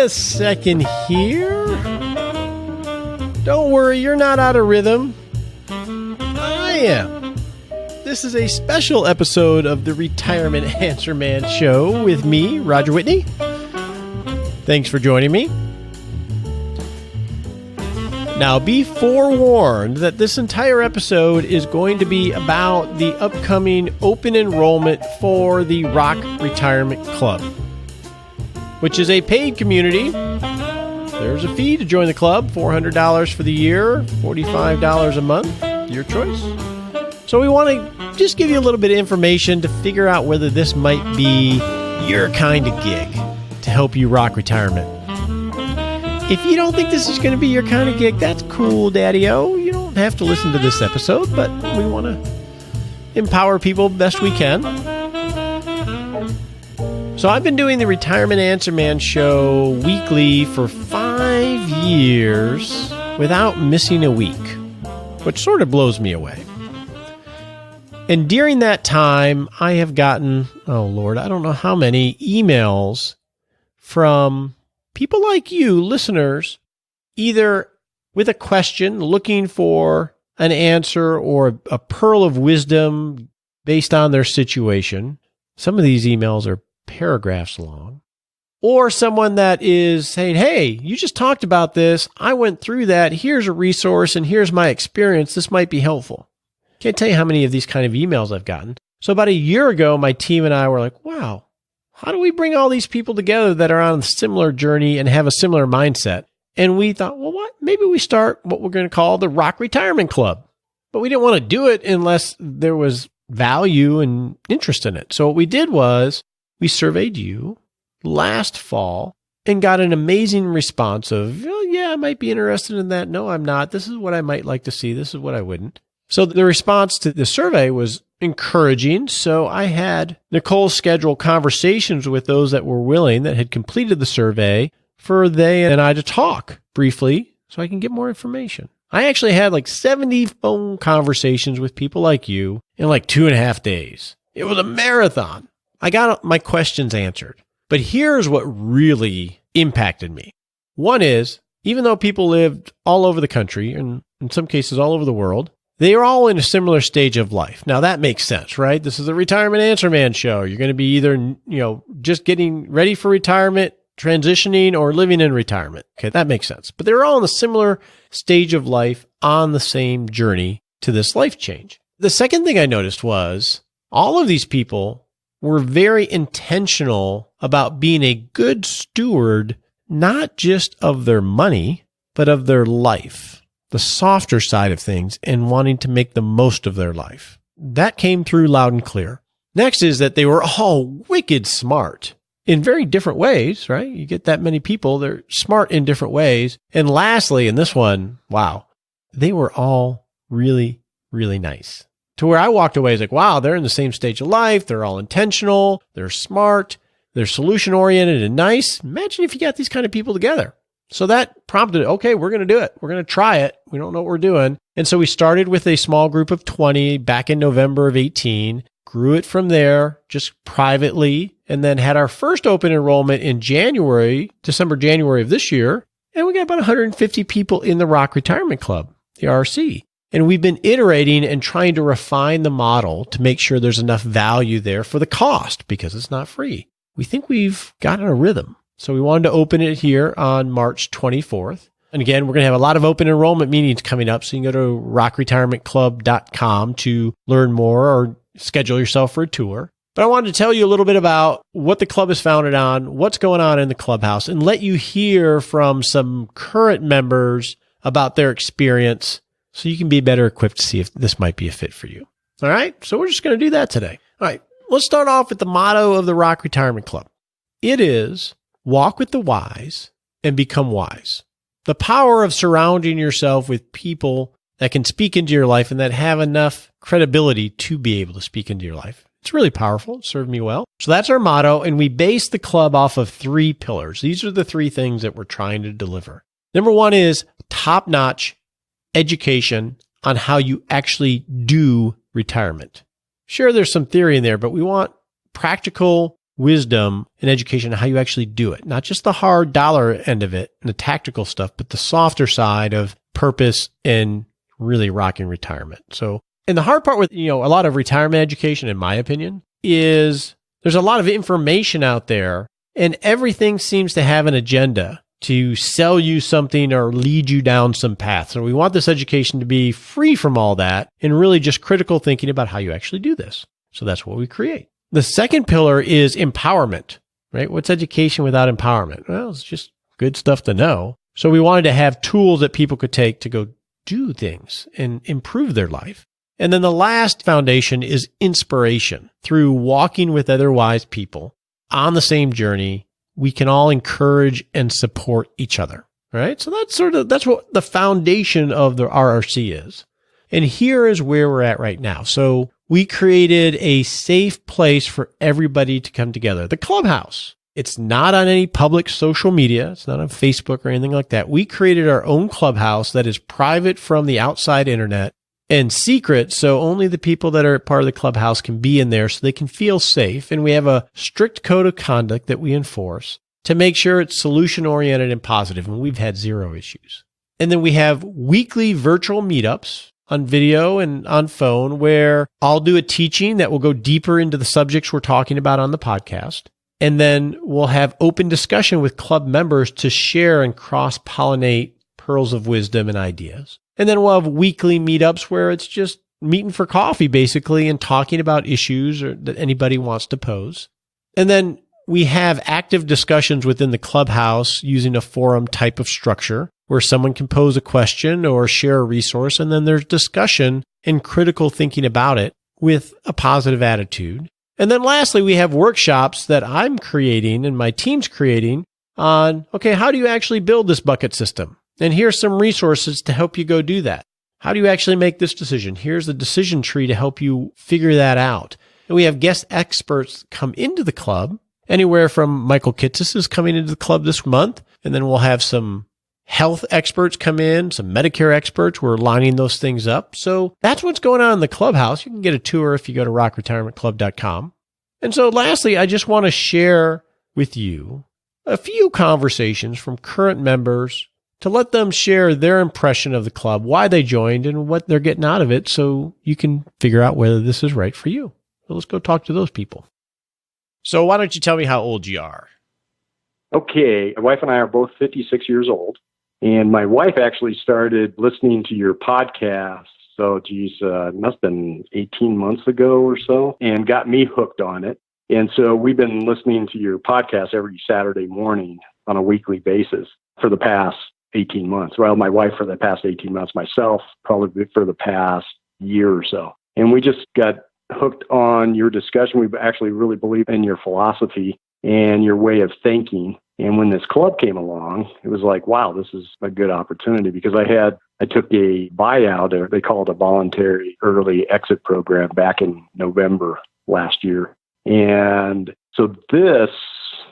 a second here. Don't worry, you're not out of rhythm. I am. This is a special episode of the Retirement Answer Man Show with me, Roger Whitney. Thanks for joining me. Now, be forewarned that this entire episode is going to be about the upcoming open enrollment for the Rock Retirement Club, which is a paid community. There's a fee to join the club, $400 for the year, $45 a month, your choice. So we want to just give you a little bit of information to figure out whether this might be your kind of gig to help you rock retirement. If you don't think this is going to be your kind of gig, that's cool, Daddy-O. You don't have to listen to this episode, but we want to empower people best we can. So I've been doing the Retirement Answer Man Show weekly for 5 years without missing a week, which sort of blows me away. And during that time, I have gotten, oh Lord, I don't know how many emails from people like you, listeners, either with a question, looking for an answer or a pearl of wisdom based on their situation. Some of these emails are paragraphs long. Or someone that is saying, hey, you just talked about this. I went through that. Here's a resource and here's my experience. This might be helpful. Can't tell you how many of these kind of emails I've gotten. So about a year ago, my team and I were like, wow, how do we bring all these people together that are on a similar journey and have a similar mindset? And we thought, well, what? Maybe we start what we're going to call the Rock Retirement Club. But we didn't want to do it unless there was value and interest in it. So what we did was we surveyed you last fall and got an amazing response of, oh, yeah, I might be interested in that. No, I'm not. This is what I might like to see. This is what I wouldn't. So the response to the survey was encouraging. So I had Nicole schedule conversations with those that were willing, that had completed the survey, for they and I to talk briefly so I can get more information. I actually had like 70 phone conversations with people like you in like 2.5 days. It was a marathon. I got my questions answered. But here's what really impacted me. One is, even though people lived all over the country, and in some cases all over the world, they are all in a similar stage of life. Now, that makes sense, right? This is the Retirement Answer Man Show. You're going to be either, just getting ready for retirement, transitioning, or living in retirement. Okay, that makes sense. But they're all in a similar stage of life on the same journey to this life change. The second thing I noticed was all of these people were very intentional about being a good steward, not just of their money, but of their life, the softer side of things, and wanting to make the most of their life. That came through loud and clear. Next is that they were all wicked smart in very different ways, right? You get that many people, they're smart in different ways. And lastly, in this one, wow, they were all really, really nice. To where I walked away, is like, wow, they're in the same stage of life. They're all intentional. They're smart. They're solution-oriented and nice. Imagine if you got these kind of people together. So that prompted, okay, we're going to do it. We're going to try it. We don't know what we're doing. And so we started with a small group of 20 back in November of 18, grew it from there just privately, and then had our first open enrollment in December, January of this year. And we got about 150 people in the Rock Retirement Club, the RRC. And we've been iterating and trying to refine the model to make sure there's enough value there for the cost, because it's not free. We think we've gotten a rhythm. So we wanted to open it here on March 24th. And again, we're going to have a lot of open enrollment meetings coming up. So you can go to rockretirementclub.com to learn more or schedule yourself for a tour. But I wanted to tell you a little bit about what the club is founded on, what's going on in the clubhouse, and let you hear from some current members about their experience so you can be better equipped to see if this might be a fit for you. All right? So we're just going to do that today. All right. Let's start off with the motto of the Rock Retirement Club. It is, walk with the wise and become wise. The power of surrounding yourself with people that can speak into your life and that have enough credibility to be able to speak into your life. It's really powerful. It served me well. So that's our motto, and we base the club off of 3 pillars. These are the 3 things that we're trying to deliver. Number 1 is top-notch education on how you actually do retirement. Sure, there's some theory in there, but we want practical wisdom and education on how you actually do it. Not just the hard dollar end of it and the tactical stuff, but the softer side of purpose and really rocking retirement. So, and the hard part with, a lot of retirement education, in my opinion, is there's a lot of information out there and everything seems to have an agenda to sell you something or lead you down some path. So we want this education to be free from all that and really just critical thinking about how you actually do this. So that's what we create. The second pillar is empowerment, right? What's education without empowerment? Well, it's just good stuff to know. So we wanted to have tools that people could take to go do things and improve their life. And then the last foundation is inspiration. Through walking with other wise people on the same journey, we can all encourage and support each other, right? So that's what the foundation of the RRC is. And here is where we're at right now. So we created a safe place for everybody to come together. The clubhouse. It's not on any public social media. It's not on Facebook or anything like that. We created our own clubhouse that is private from the outside internet and secret. So only the people that are part of the clubhouse can be in there so they can feel safe. And we have a strict code of conduct that we enforce to make sure it's solution oriented and positive. And we've had zero issues. And then we have weekly virtual meetups on video and on phone where I'll do a teaching that will go deeper into the subjects we're talking about on the podcast. And then we'll have open discussion with club members to share and cross-pollinate pearls of wisdom and ideas. And then we'll have weekly meetups where it's just meeting for coffee, basically, and talking about issues that anybody wants to pose. And then we have active discussions within the clubhouse using a forum type of structure where someone can pose a question or share a resource. And then there's discussion and critical thinking about it with a positive attitude. And then lastly, we have workshops that I'm creating and my team's creating on, okay, how do you actually build this bucket system? And here's some resources to help you go do that. How do you actually make this decision? Here's the decision tree to help you figure that out. And we have guest experts come into the club, anywhere from Michael Kitsis is coming into the club this month. And then we'll have some health experts come in, some Medicare experts. We're lining those things up. So that's what's going on in the clubhouse. You can get a tour if you go to rockretirementclub.com. And so lastly, I just want to share with you a few conversations from current members to let them share their impression of the club, why they joined, and what they're getting out of it so you can figure out whether this is right for you. So let's go talk to those people. So why don't you tell me how old you are? Okay. My wife and I are both 56 years old. And my wife actually started listening to your podcast. So, it must have been 18 months ago or so, and got me hooked on it. And so we've been listening to your podcast every Saturday morning on a weekly basis for the past 18 months. Well, my wife for the past 18 months, myself probably for the past year or so. And we just got hooked on your discussion. We actually really believe in your philosophy and your way of thinking. And when this club came along, it was like, wow, this is a good opportunity because I took a buyout, or they call it a voluntary early exit program back in November last year. And so this,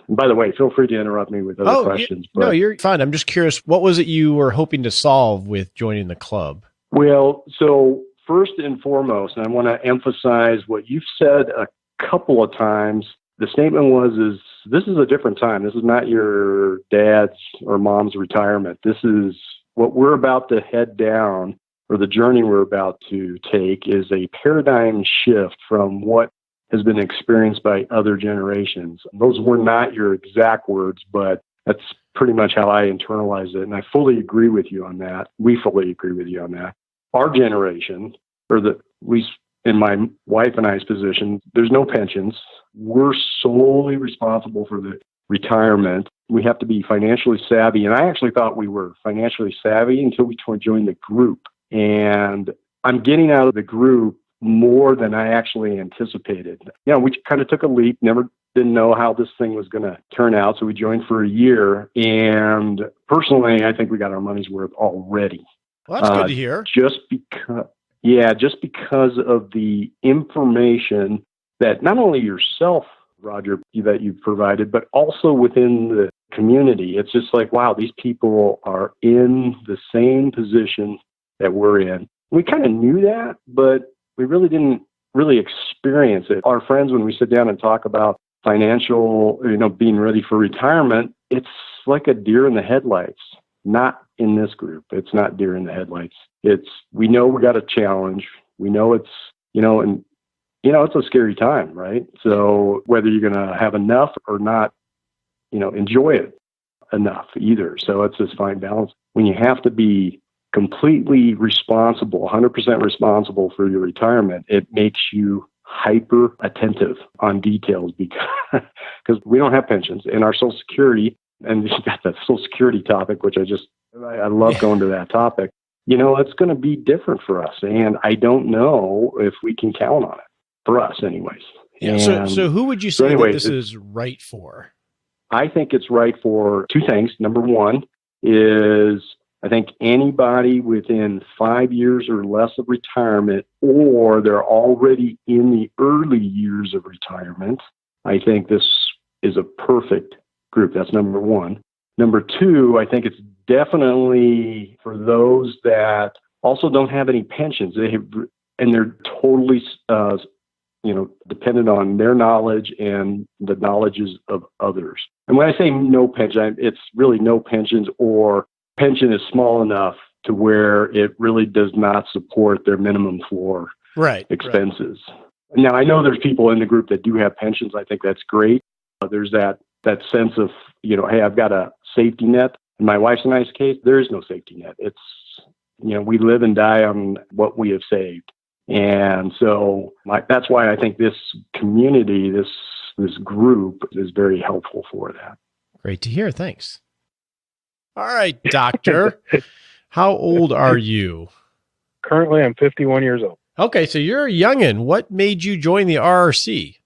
by the way, feel free to interrupt me with other questions. No, you're fine. I'm just curious, what was it you were hoping to solve with joining the club? Well, so first and foremost, and I want to emphasize what you've said a couple of times. The statement was, this is a different time. This is not your dad's or mom's retirement. This is what we're about to head down, or the journey we're about to take is a paradigm shift from what has been experienced by other generations. Those were not your exact words, but that's pretty much how I internalize it. And I fully agree with you on that. We fully agree with you on that. Our generation, or at least in my wife and I's position, there's no pensions. We're solely responsible for the retirement. We have to be financially savvy. And I actually thought we were financially savvy until we joined the group. And I'm getting out of the group more than I actually anticipated. We kind of took a leap, didn't know how this thing was going to turn out. So we joined for a year. And personally, I think we got our money's worth already. Well, that's good to hear. Just because of the information that not only yourself, Roger, that you've provided, but also within the community. It's just like, wow, these people are in the same position that we're in. We kind of knew that, but we really didn't experience it. Our friends, when we sit down and talk about financial, being ready for retirement, it's like a deer in the headlights. Not in this group. It's not deer in the headlights. We know we got a challenge. We know it's, it's a scary time, right? So whether you're going to have enough or not, enjoy it enough either. So it's this fine balance. When you have to be completely responsible, 100% responsible for your retirement, it makes you hyper attentive on details because we don't have pensions and our Social Security, and you got that Social Security topic, which I love going to that topic. It's going to be different for us. And I don't know if we can count on it for us anyways. Yeah. So who would you say that this is right for? I think it's right for two things. Number one is I think anybody within 5 years or less of retirement, or they're already in the early years of retirement, I think this is a perfect group. That's number one. Number two, I think it's definitely for those that also don't have any pensions. And they're totally, dependent on their knowledge and the knowledges of others. And when I say no pension, it's really no pensions, or pension is small enough to where it really does not support their minimum floor expenses. Right. Now, I know there's people in the group that do have pensions. I think that's great. There's that sense of, hey, I've got a safety net. In my wife's and I's case, there is no safety net. It's, we live and die on what we have saved. And so that's why I think this community, this group is very helpful for that. Great to hear. Thanks. All right, Doctor. How old are you? Currently, I'm 51 years old. Okay, so you're a youngin'. What made you join the RRC?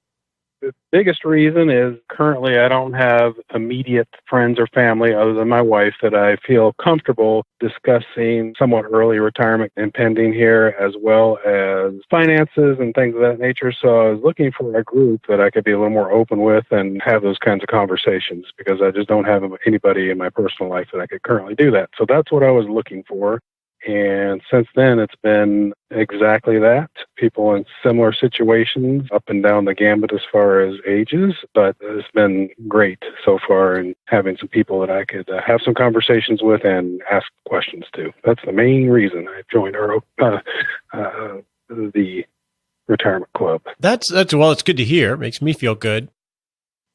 The biggest reason is currently I don't have immediate friends or family other than my wife that I feel comfortable discussing somewhat early retirement impending here, as well as finances and things of that nature. So I was looking for a group that I could be a little more open with and have those kinds of conversations, because I just don't have anybody in my personal life that I could currently do that. So that's what I was looking for. And since then, it's been exactly that. People in similar situations up and down the gambit as far as ages, but it's been great so far in having some people that I could have some conversations with and ask questions to. That's the main reason I joined the retirement club. That's well, it's good to hear. It makes me feel good.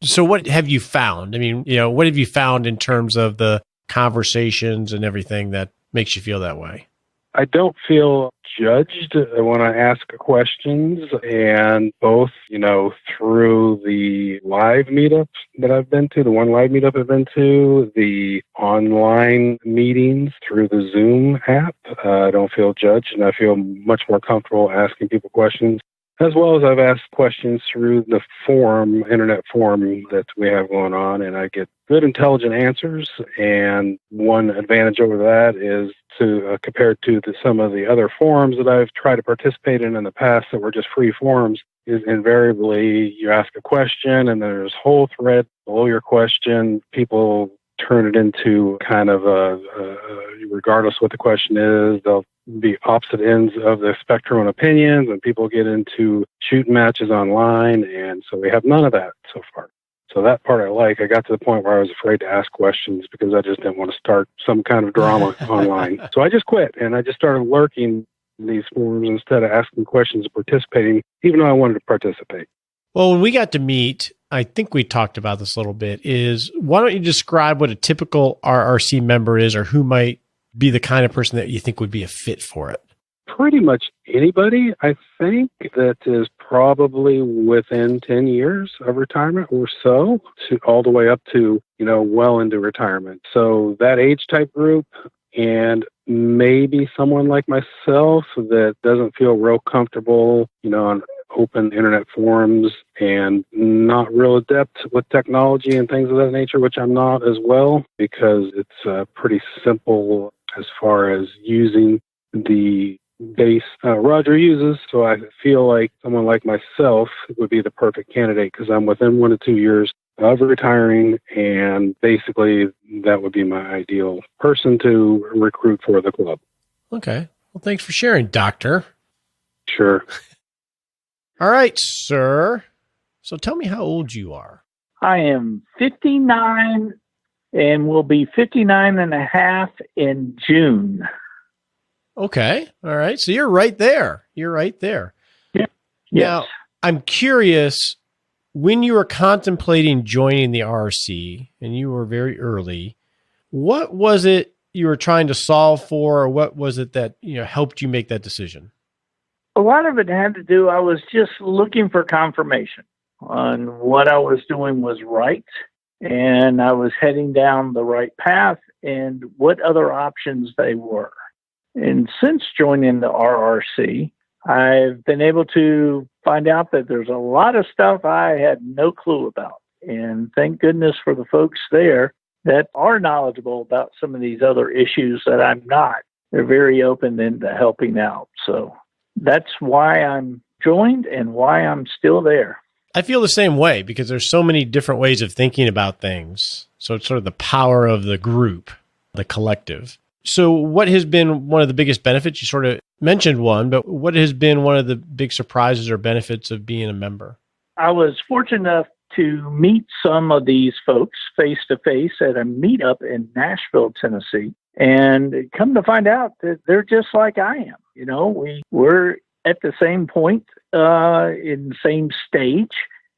So what have you found? I mean, what have you found in terms of the conversations and everything that makes you feel that way? I don't feel judged when I ask questions, and both, through the live meetups that I've been to, the one live meetup I've been to, the online meetings through the Zoom app, I don't feel judged, and I feel much more comfortable asking people questions, as well as I've asked questions through the internet forum that we have going on, and I get good, intelligent answers. And one advantage over that is compared to some of the other forums that I've tried to participate in the past that were just free forums, is invariably you ask a question and there's a whole thread below your question. People turn it into kind of regardless what the question is, they'll be opposite ends of the spectrum of opinions, and people get into shooting matches online. And so we have none of that so far. So that part I like. I got to the point where I was afraid to ask questions because I just didn't want to start some kind of drama online. So I just quit, and I just started lurking in these forums instead of asking questions and participating, even though I wanted to participate. Well, when we got to meet, I think we talked about this a little bit, is why don't you describe what a typical RRC member is, or who might be the kind of person that you think would be a fit for it? Pretty much anybody, I think, that is probably within 10 years of retirement or so, all the way up to, well into retirement. So that age type group, and maybe someone like myself that doesn't feel real comfortable, on open internet forums and not real adept with technology and things of that nature, which I'm not as well, because it's pretty simple as far as using the base Roger uses. So I feel like someone like myself would be the perfect candidate, because I'm within 1 to 2 years of retiring, and basically that would be my ideal person to recruit for the club. Okay. Well, thanks for sharing, Doctor. Sure. All right, sir. So tell me how old you are. I am 59 and will be 59 and a half in June. Okay. All right. So you're right there. You're right there. Yeah. Now, I'm curious, when you were contemplating joining the RRC, and you were very early, what was it you were trying to solve for, or what was it that helped you make that decision? A lot of it had to do, I was just looking for confirmation on what I was doing was right, and I was heading down the right path, and what other options they were. And since joining the RRC, I've been able to find out that there's a lot of stuff I had no clue about. And thank goodness for the folks there that are knowledgeable about some of these other issues that I'm not. They're very open into helping out. So that's why I'm joined and why I'm still there. I feel the same way because there's so many different ways of thinking about things. So it's sort of the power of the group, the collective. So what has been one of the biggest benefits? You sort of mentioned one, but what has been one of the big surprises or benefits of being a member? I was fortunate enough to meet some of these folks face to face at a meetup in Nashville, Tennessee, and come to find out that they're just like I am. We're at the same point in the same stage,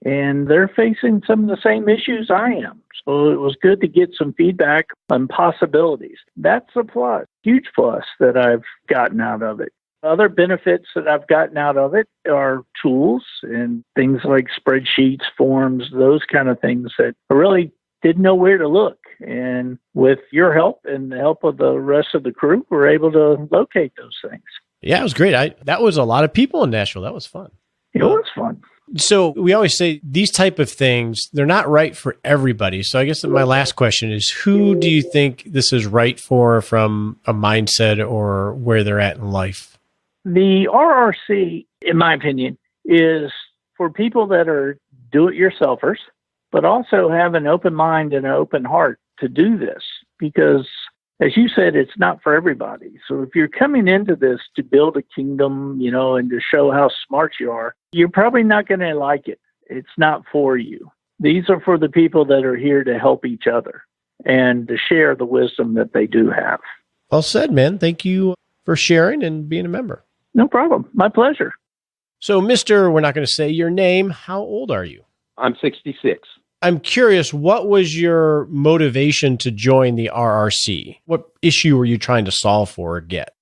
and they're facing some of the same issues I am. So it was good to get some feedback on possibilities. That's a plus, huge plus that I've gotten out of it. Other benefits that I've gotten out of it are tools and things like spreadsheets, forms, those kind of things that I really didn't know where to look. And with your help and the help of the rest of the crew, we're able to locate those things. Yeah, it was great. That was a lot of people in Nashville. That was fun. It was fun. So we always say these type of things, they're not right for everybody. So I guess my last question is, who do you think this is right for from a mindset or where they're at in life? The RRC, in my opinion, is for people that are do-it-yourselfers, but also have an open mind and an open heart to do this. Because, as you said, it's not for everybody. So if you're coming into this to build a kingdom, and to show how smart you are, you're probably not going to like it. It's not for you. These are for the people that are here to help each other and to share the wisdom that they do have. Well said, man. Thank you for sharing and being a member. No problem. My pleasure. So, we're not going to say your name. How old are you? I'm 66. I'm curious, what was your motivation to join the RRC? What issue were you trying to solve for or get?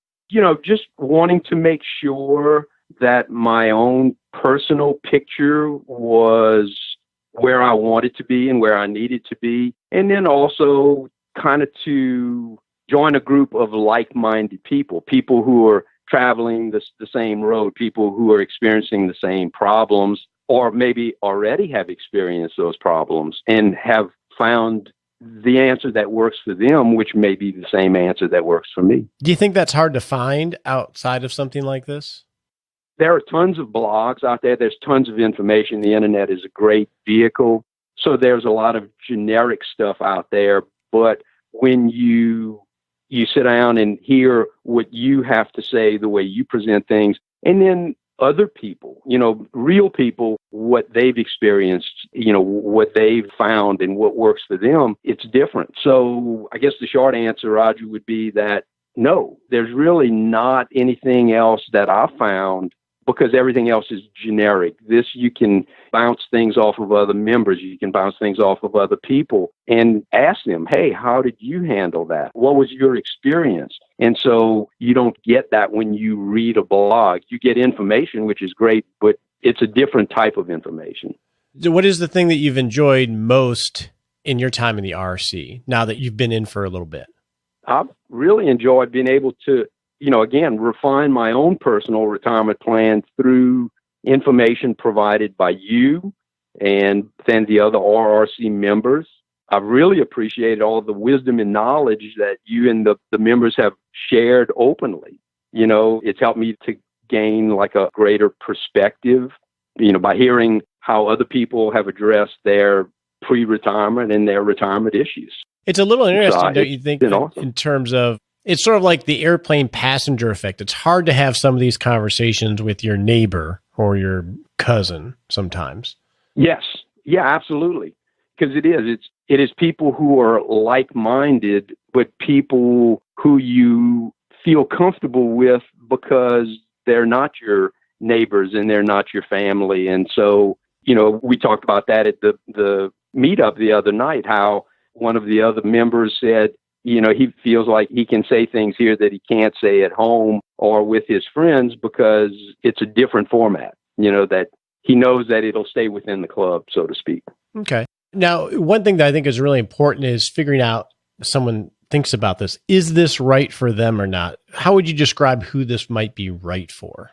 Just wanting to make sure that my own personal picture was where I wanted to be and where I needed to be. And then also kind of to join a group of like-minded people who are traveling the same road, people who are experiencing the same problems, or maybe already have experienced those problems and have found the answer that works for them, which may be the same answer that works for me. Do you think that's hard to find outside of something like this? There are tons of blogs out there. There's tons of information. The internet is a great vehicle. So there's a lot of generic stuff out there. But when you sit down and hear what you have to say, the way you present things, and then other people, real people, what they've experienced, what they've found and what works for them, it's different. So I guess the short answer, Roger, would be that no, there's really not anything else that I found, because everything else is generic. This, you can bounce things off of other members. You can bounce things off of other people and ask them, hey, how did you handle that? What was your experience? And so you don't get that when you read a blog. You get information, which is great, but it's a different type of information. So what is the thing that you've enjoyed most in your time in the RRC, now that you've been in for a little bit? I've really enjoyed being able to, again, refine my own personal retirement plan through information provided by you and then the other RRC members. I've really appreciated all the wisdom and knowledge that you and the members have shared openly. It's helped me to gain like a greater perspective, by hearing how other people have addressed their pre-retirement and their retirement issues. It's a little interesting, don't you think, awesome. In terms of, it's sort of like the airplane passenger effect. It's hard to have some of these conversations with your neighbor or your cousin sometimes. Yes. Yeah, absolutely. Because it is people who are like-minded, but people who you feel comfortable with because they're not your neighbors and they're not your family. And so, we talked about that at the meetup the other night, how one of the other members said, he feels like he can say things here that he can't say at home or with his friends because it's a different format, that he knows that it'll stay within the club, so to speak. Okay. Now, one thing that I think is really important is figuring out, someone thinks about this, is this right for them or not? How would you describe who this might be right for?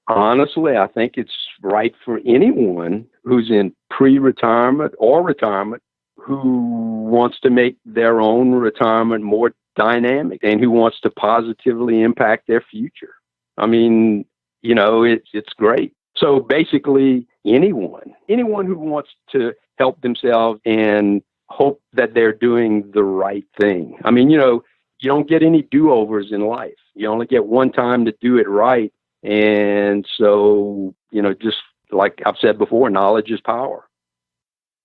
Honestly, I think it's right for anyone who's in pre-retirement or retirement who wants to make their own retirement more dynamic and who wants to positively impact their future. I mean, it's great. So basically, anyone who wants to help themselves and hope that they're doing the right thing. I mean, you don't get any do-overs in life. You only get one time to do it right. And so, just like I've said before, knowledge is power.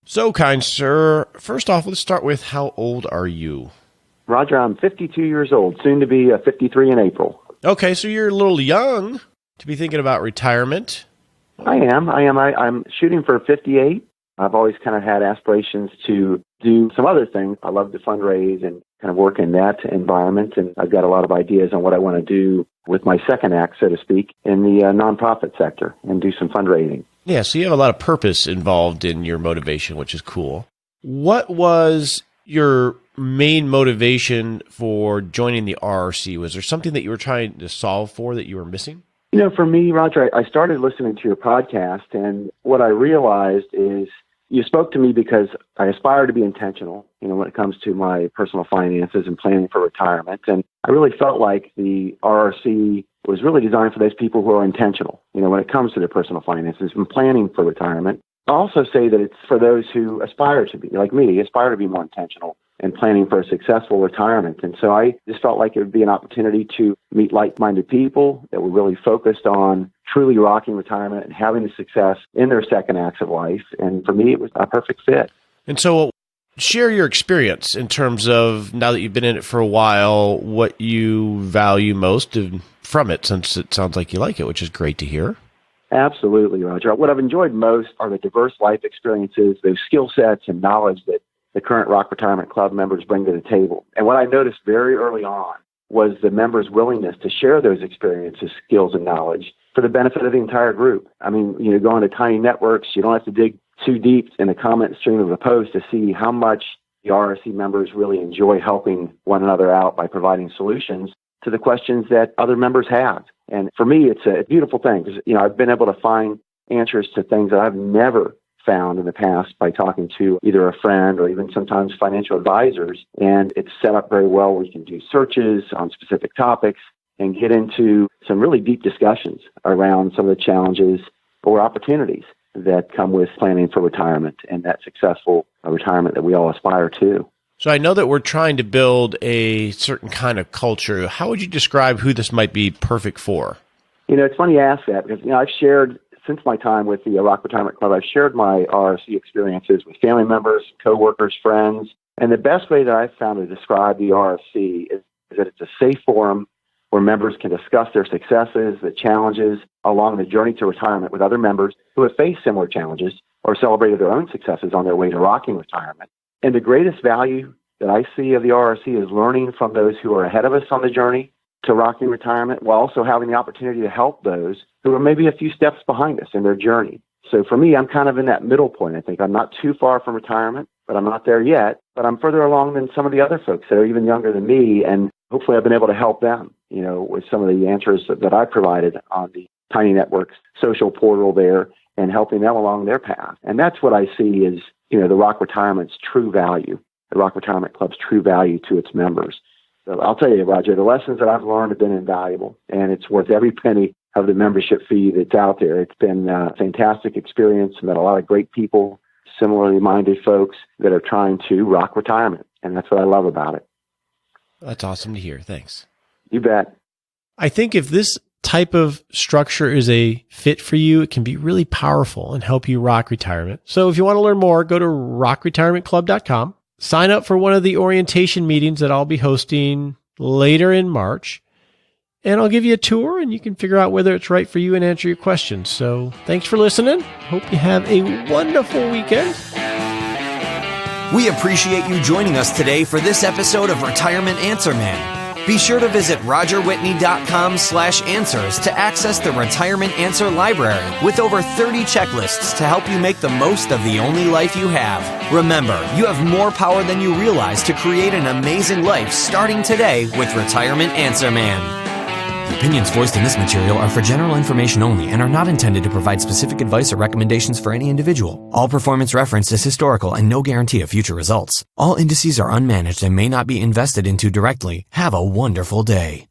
So, kind sir, first off, let's start with, how old are you? Roger, I'm 52 years old, soon to be 53 in April. Okay, so you're a little young to be thinking about retirement. I am. I'm shooting for 58. I've always kind of had aspirations to do some other things. I love to fundraise and kind of work in that environment, and I've got a lot of ideas on what I want to do with my second act, so to speak, in the nonprofit sector and do some fundraising. Yeah, so you have a lot of purpose involved in your motivation, which is cool. What was your main motivation for joining the RRC? Was there something that you were trying to solve for that you were missing? For me, Roger, I started listening to your podcast, and what I realized is you spoke to me because I aspire to be intentional, when it comes to my personal finances and planning for retirement. And I really felt like the RRC was really designed for those people who are intentional, when it comes to their personal finances and planning for retirement. I also say that it's for those who aspire to be, like me, aspire to be more intentional and planning for a successful retirement. And so I just felt like it would be an opportunity to meet like-minded people that were really focused on truly rocking retirement and having the success in their second acts of life. And for me, it was a perfect fit. And so share your experience in terms of, now that you've been in it for a while, what you value most from it, since it sounds like you like it, which is great to hear. Absolutely, Roger. What I've enjoyed most are the diverse life experiences, those skill sets and knowledge that the current Rock Retirement Club members bring to the table. And what I noticed very early on was the members' willingness to share those experiences, skills, and knowledge for the benefit of the entire group. I mean, going to Tiny Networks, you don't have to dig too deep in the comment stream of a post to see how much the RRC members really enjoy helping one another out by providing solutions to the questions that other members have. And for me, it's a beautiful thing because, I've been able to find answers to things that I've never found in the past by talking to either a friend or even sometimes financial advisors. And it's set up very well. We can do searches on specific topics and get into some really deep discussions around some of the challenges or opportunities that come with planning for retirement and that successful retirement that we all aspire to. So I know that we're trying to build a certain kind of culture. How would you describe who this might be perfect for? It's funny you ask that because, I've shared, since my time with the Rock Retirement Club, I've shared my RRC experiences with family members, coworkers, friends. And the best way that I've found to describe the RRC is that it's a safe forum where members can discuss their successes, the challenges along the journey to retirement with other members who have faced similar challenges or celebrated their own successes on their way to rocking retirement. And the greatest value that I see of the RRC is learning from those who are ahead of us on the journey to rocking retirement, while also having the opportunity to help those who are maybe a few steps behind us in their journey. So for me, I'm kind of in that middle point. I think I'm not too far from retirement, but I'm not there yet. But I'm further along than some of the other folks that are even younger than me. And hopefully I've been able to help them, with some of the answers that I provided on the Tiny Networks social portal there and helping them along their path. And that's what I see as, the Rock Retirement's true value, the Rock Retirement Club's true value to its members. So I'll tell you, Roger, the lessons that I've learned have been invaluable, and it's worth every penny of the membership fee that's out there. It's been a fantastic experience. Met a lot of great people, similarly minded folks that are trying to rock retirement, and that's what I love about it. That's awesome to hear. Thanks. You bet. I think if this type of structure is a fit for you, it can be really powerful and help you rock retirement. So if you want to learn more, go to rockretirementclub.com. Sign up for one of the orientation meetings that I'll be hosting later in March. And I'll give you a tour and you can figure out whether it's right for you and answer your questions. So thanks for listening. Hope you have a wonderful weekend. We appreciate you joining us today for this episode of Retirement Answer Man. Be sure to visit rogerwhitney.com/answers to access the Retirement Answer Library with over 30 checklists to help you make the most of the only life you have. Remember, you have more power than you realize to create an amazing life starting today with Retirement Answer Man. The opinions voiced in this material are for general information only and are not intended to provide specific advice or recommendations for any individual. All performance referenced is historical and no guarantee of future results. All indices are unmanaged and may not be invested into directly. Have a wonderful day.